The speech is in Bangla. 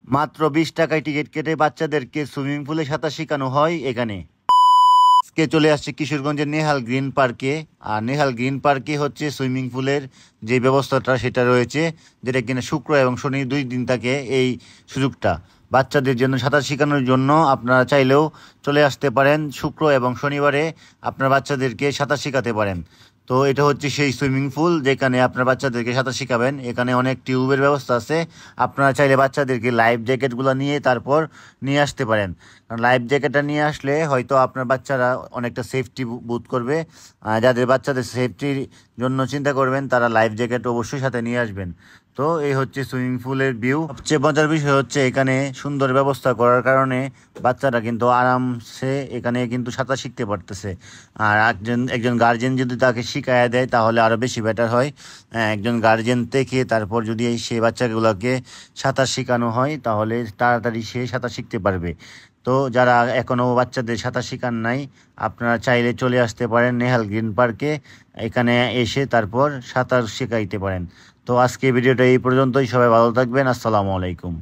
মাত্র 20 টাকায় টিকিট কেটে বাচ্চাদেরকে সুইমিং পুলে সাঁতার শেখানো হয় এখানে। আজকে চলে আসছে কিশোরগঞ্জের নেহাল গ্রিন পার্কে। আর নেহাল গ্রিন পার্কে হচ্ছে সুইমিং পুলের যে ব্যবস্থাটা সেটা রয়েছে, যেটা কিনা শুক্র এবং শনি 2 দিন থাকে এই সুযোগটা। বাচ্চাদের জন্য সাঁতার শেখানোর জন্য আপনারা চাইলেও চলে আসতে পারেন শুক্র এবং শনিবারে আপনার বাচ্চাদেরকে সাঁতার শেখাতে পারেন। তো এটা হচ্ছে সেই সুইমিং পুল যেখানে আপনার বাচ্চাদেরকে সাঁতার শেখাবেন। এখানে অনেক টিউবের ব্যবস্থা আছে। আপনারা চাইলে বাচ্চাদেরকে লাইফ জ্যাকেটগুলো নিয়ে তারপর নিয়ে আসতে পারেন। কারণ লাইফ জ্যাকেটটা নিয়ে আসলে হয়তো আপনার বাচ্চারা অনেকটা সেফটি বোধ করবে। যাদের বাচ্চাদের সেফটির জন্য চিন্তা করবেন তারা লাইফ জ্যাকেট অবশ্যই সাথে নিয়ে আসবেন। তো এই হচ্ছে সুইমিং পুলের ভিউ। সবচেয়ে মজার বিষয় হচ্ছে এখানে সুন্দর ব্যবস্থা করার কারণে বাচ্চারা কিন্তু আরামসে এখানে কিন্তু সাঁতার শিখতে পারতেছে। আর একজন গার্জেন যদি তাকে শিখাইয়া দেয় তাহলে আরও বেশি বেটার হয়। একজন গার্জেন থেকে তারপর যদি সে বাচ্চাগুলোকে সাঁতার শেখানো হয় তাহলে তাড়াতাড়ি সে সাঁতার শিখতে পারবে। তো যারা এখনও বাচ্চাদের সাঁতার শেখান নাই, আপনারা চাইলে চলে আসতে পারেন নেহাল গ্রিন পার্কে। এখানে এসে তারপর সাঁতার শেখাইতে পারেন। তো আজকে ভিডিওটা এই পর্যন্তই। সবাই ভালো থাকবেন। আসসালামু আলাইকুম।